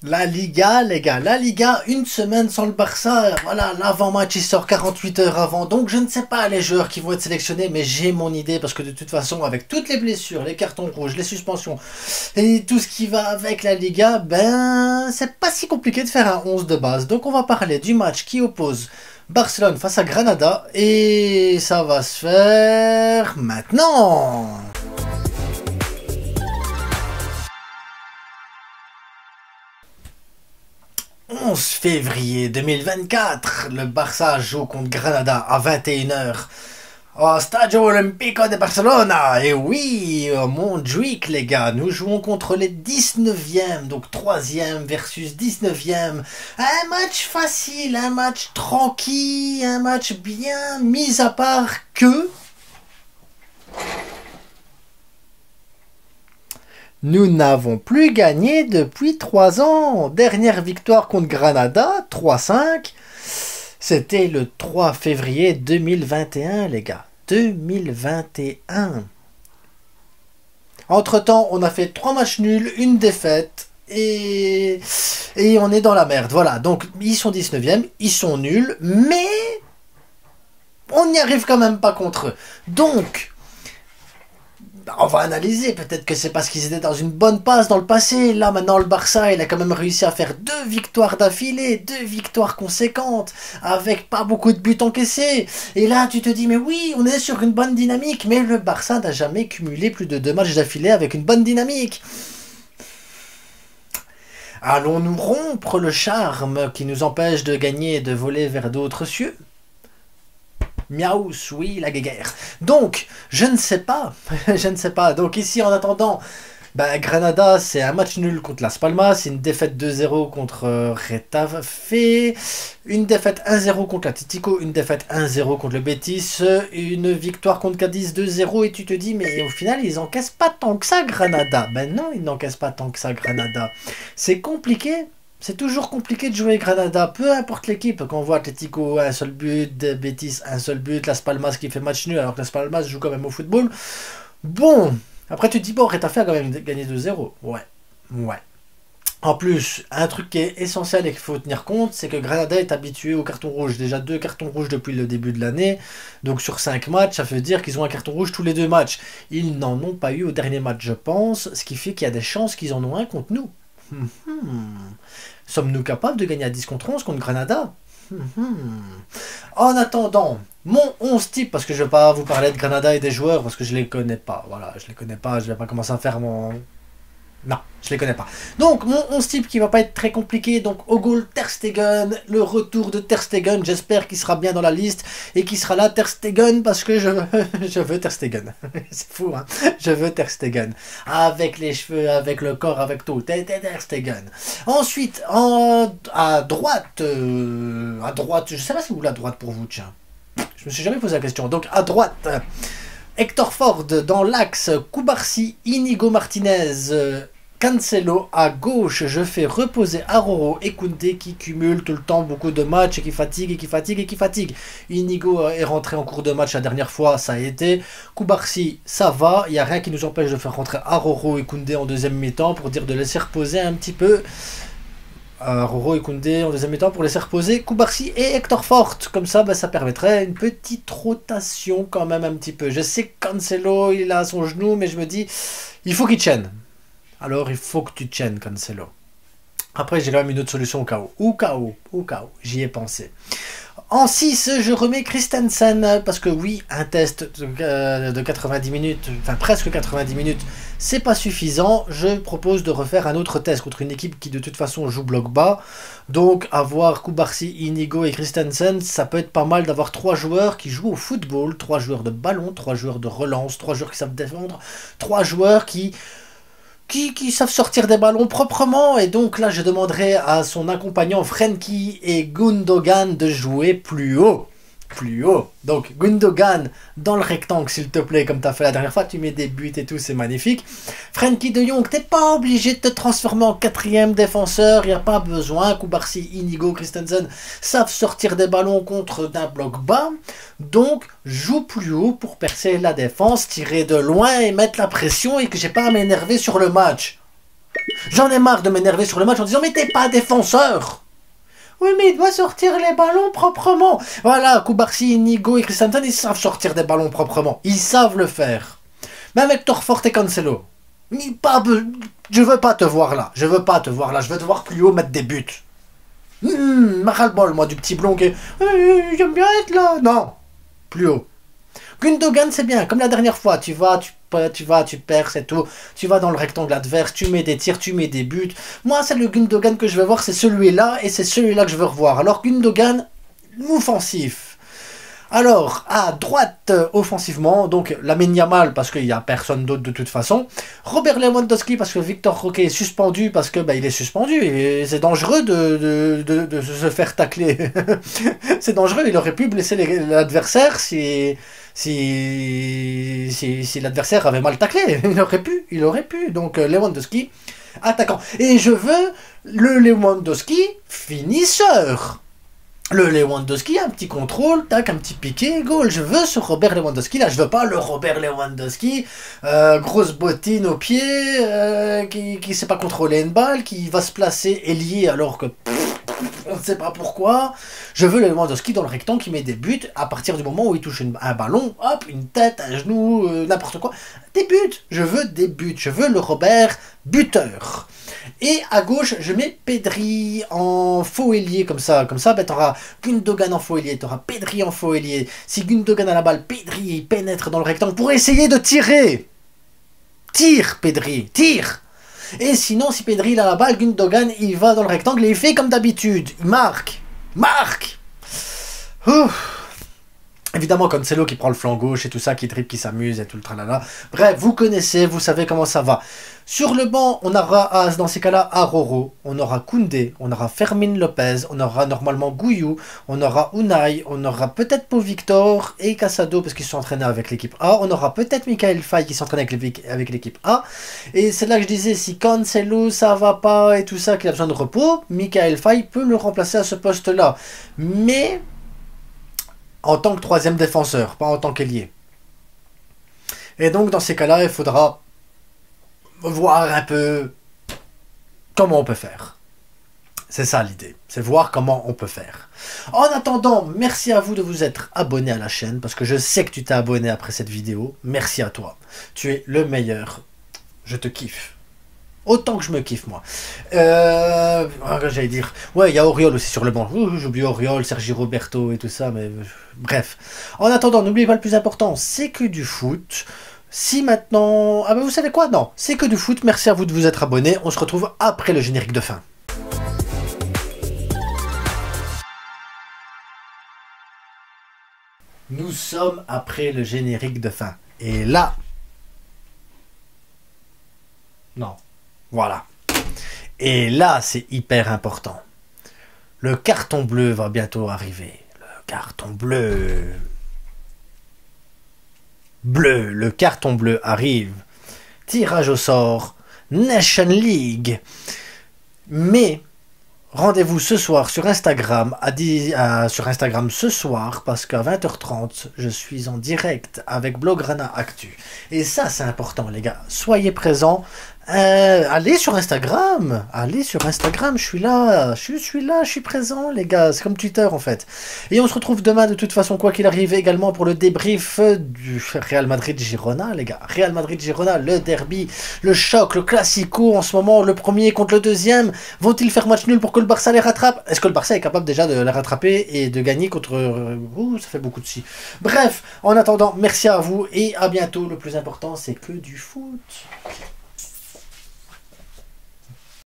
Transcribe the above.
La Liga, les gars, la Liga, une semaine sans le Barça, voilà, l'avant-match il sort 48 heures avant, donc je ne sais pas les joueurs qui vont être sélectionnés, mais j'ai mon idée, parce que de toute façon, avec toutes les blessures, les cartons rouges, les suspensions, et tout ce qui va avec la Liga, ben, c'est pas si compliqué de faire un 11 de base. Donc on va parler du match qui oppose Barcelone face à Granada, et ça va se faire maintenant. 11 février 2024, le Barça joue contre Granada à 21 h au Stadio Olimpico de Barcelona. Et oui, Montjuic les gars, nous jouons contre les 19e, donc 3e versus 19e. Un match facile, un match tranquille, un match bien mis à part que... nous n'avons plus gagné depuis 3 ans. Dernière victoire contre Granada, 3-5. C'était le 3 février 2021, les gars. 2021. Entre-temps, on a fait 3 matchs nuls, une défaite. Et on est dans la merde. Voilà, donc ils sont 19e, ils sont nuls. Mais on n'y arrive quand même pas contre eux. Donc... on va analyser, peut-être que c'est parce qu'ils étaient dans une bonne passe dans le passé. Là, maintenant, le Barça, il a quand même réussi à faire 2 victoires d'affilée, 2 victoires conséquentes, avec pas beaucoup de buts encaissés. Et là, tu te dis, mais oui, on est sur une bonne dynamique, mais le Barça n'a jamais cumulé plus de 2 matchs d'affilée avec une bonne dynamique. Allons-nous rompre le charme qui nous empêche de gagner et de voler vers d'autres cieux? Miaou, oui, la guéguerre. Donc, je ne sais pas. Je ne sais pas. Donc ici, en attendant, Granada, c'est un match nul contre Las Palmas, une défaite 2-0 contre Retafe, une défaite 1-0 contre l'Atlético, une défaite 1-0 contre le Betis, une victoire contre Cadiz 2-0, et tu te dis, mais au final, ils n'encaissent pas tant que ça, Granada. Ben non, ils n'encaissent pas tant que ça, Granada. C'est compliqué. C'est toujours compliqué de jouer Granada, peu importe l'équipe. Quand on voit Atlético, un seul but, Betis, un seul but, Las Palmas qui fait match nul alors que Las Palmas joue quand même au football. Bon, après tu te dis, bon, Retafe a quand même gagné 2-0. Ouais, ouais. En plus, un truc qui est essentiel et qu'il faut tenir compte, c'est que Granada est habitué au carton rouge. Déjà 2 cartons rouges depuis le début de l'année. Donc sur 5 matchs, ça veut dire qu'ils ont un carton rouge tous les 2 matchs. Ils n'en ont pas eu au dernier match, je pense, ce qui fait qu'il y a des chances qu'ils en ont un contre nous. Sommes-nous capables de gagner à 10 contre 11 contre Granada? En attendant, mon 11 type, parce que je ne vais pas vous parler de Granada et des joueurs, parce que je les connais pas. Voilà, je les connais pas, je vais pas commencer à faire mon... non, je les connais pas. Donc, mon 11 type qui va pas être très compliqué. Donc, au goal, Ter Stegen, le retour de Ter Stegen. J'espère qu'il sera bien dans la liste et qu'il sera là, Ter Stegen, parce que je veux Ter Stegen. C'est fou, hein. Je veux Ter Stegen. Avec les cheveux, avec le corps, avec tout. Ter Stegen. Ensuite, à droite, je sais pas si vous voulez à droite pour vous, tiens. Je me suis jamais posé la question. Donc, à droite, Hector Ford dans l'axe, Cubarsí, Inigo Martinez, Cancelo à gauche. Je fais reposer Aroro et Koundé qui cumulent tout le temps beaucoup de matchs et qui fatigue et qui fatigue et qui fatigue. Inigo est rentré en cours de match la dernière fois, ça a été. Cubarsí, ça va, il n'y a rien qui nous empêche de faire rentrer Aroro et Koundé en deuxième mi-temps pour dire de laisser reposer un petit peu. Roro et Koundé en deuxième mi-temps pour laisser reposer Cubarsí et Hector Fort. Comme ça, ça permettrait une petite rotation quand même un petit peu. Je sais que Cancelo, il a son genou, mais je me dis, il faut qu'il tienne. Alors, il faut que tu tiennes, Cancelo. Après, j'ai quand même une autre solution au cas où. J'y ai pensé. En 6, je remets Christensen, parce que oui, un test de 90 minutes, enfin presque 90 minutes, c'est pas suffisant. Je propose de refaire un autre test contre une équipe qui de toute façon joue bloc bas. Donc avoir Cubarsí, Inigo et Christensen, ça peut être pas mal d'avoir 3 joueurs qui jouent au football, 3 joueurs de ballon, 3 joueurs de relance, 3 joueurs qui savent défendre, 3 joueurs qui savent sortir des ballons proprement. Et donc là, je demanderai à son accompagnant Frenkie et Gundogan de jouer plus haut. Plus haut. Donc Gundogan dans le rectangle, s'il te plaît, comme tu as fait la dernière fois. Tu mets des buts et tout, c'est magnifique. Frenkie de Jong, t'es pas obligé de te transformer en 4e défenseur. Il n'y a pas besoin. Cubarsí, Inigo, Christensen savent sortir des ballons contre d'un bloc bas. Donc, joue plus haut pour percer la défense, tirer de loin et mettre la pression et que j'ai pas à m'énerver sur le match. J'en ai marre de m'énerver sur le match en disant mais t'es pas défenseur. Oui, mais il doit sortir les ballons proprement. Voilà, Koubarsi, Inigo et Christensen, ils savent sortir des ballons proprement. Ils savent le faire. Même Hector Forte et Cancelo. Je veux pas te voir là. Je veux pas te voir là. Je veux te voir plus haut mettre des buts. Maral-bol, moi, du petit blond qui est... J'aime bien être là. Non, plus haut. Gundogan, c'est bien. Comme la dernière fois. Tu perds, c'est tout. Tu vas dans le rectangle adverse, tu mets des tirs, tu mets des buts. Moi, c'est le Gundogan que je veux voir, c'est celui-là. Et c'est celui-là que je veux revoir. Alors, Gundogan, offensif. Alors, à droite, offensivement, donc Lamine Yamal, parce qu'il n'y a personne d'autre de toute façon. Robert Lewandowski, parce que Victor Roque est suspendu, parce que il est suspendu. Et c'est dangereux de se faire tacler. C'est dangereux, il aurait pu blesser l'adversaire si l'adversaire avait mal taclé. Il aurait pu. Donc, Lewandowski, attaquant. Et je veux le Lewandowski finisseur. Le Lewandowski, un petit contrôle, tac, un petit piqué, goal. Je veux ce Robert Lewandowski là, je veux pas le Robert Lewandowski, grosse bottine au pied, qui sait pas contrôler une balle, qui va se placer ailier alors que on ne sait pas pourquoi. Je veux le Lewandowski dans le rectangle qui met des buts à partir du moment où il touche un ballon, hop, une tête, un genou, n'importe quoi. Des buts, je veux des buts, je veux le Robert buteur. Et à gauche, je mets Pedri en faux ailier, comme ça, t'auras Gundogan en faux ailier, t'auras Pedri en faux ailier. Si Gundogan a la balle, Pedri pénètre dans le rectangle pour essayer de tirer. Tire, Pedri, tire. Et sinon, si Pedri a la balle, Gundogan, il va dans le rectangle et il fait comme d'habitude. Il marque. Ouf. Évidemment, Cancelo qui prend le flanc gauche et tout ça, qui dribble, qui s'amuse et tout le tralala. Bref, vous connaissez, vous savez comment ça va. Sur le banc, on aura dans ces cas-là Aroro, on aura Koundé, on aura Fermin Lopez, on aura normalement Gouillou, on aura Unai, on aura peut-être Pau Victor et Casado parce qu'ils sont entraînés avec l'équipe A. On aura peut-être Michael Faye qui s'entraîne avec l'équipe A. Et c'est là que je disais, si Cancelo ça va pas et tout ça, qu'il a besoin de repos, Michael Faye peut le remplacer à ce poste-là. Mais en tant que troisième défenseur, pas en tant qu'ailier. Et donc dans ces cas-là, il faudra voir un peu comment on peut faire. C'est ça l'idée, c'est voir comment on peut faire. En attendant, merci à vous de vous être abonné à la chaîne, parce que je sais que tu t'es abonné après cette vidéo. Merci à toi, tu es le meilleur. Je te kiffe. Autant que je me kiffe, moi. J'allais dire... Ouais, il y a Auriol aussi sur le banc. J'oublie Auriol, Sergi Roberto et tout ça, mais... Bref. En attendant, n'oubliez pas le plus important, c'est que du foot. Si maintenant... Ah ben vous savez quoi? Non, c'est que du foot. Merci à vous de vous être abonnés. On se retrouve après le générique de fin. Nous sommes après le générique de fin. Et là... Non. Voilà. Et là, c'est hyper important. Le carton bleu va bientôt arriver. Le carton bleu. Le carton bleu arrive. Tirage au sort. Nation League. Mais rendez-vous ce soir sur Instagram, sur Instagram ce soir, parce qu'à 20h30, je suis en direct avec Blograna Actu. Et ça, c'est important, les gars. Soyez présents. Allez sur Instagram, je suis là, je suis présent les gars, c'est comme Twitter en fait. Et on se retrouve demain de toute façon quoi qu'il arrive également pour le débrief du Real Madrid-Girona les gars. Real Madrid-Girona, le derby, le choc, le classico en ce moment, le premier contre le deuxième. Vont-ils faire match nul pour que le Barça les rattrape? Est-ce que le Barça est capable déjà de les rattraper et de gagner contre... ça fait beaucoup de si. Bref, en attendant, merci à vous et à bientôt. Le plus important c'est que du foot.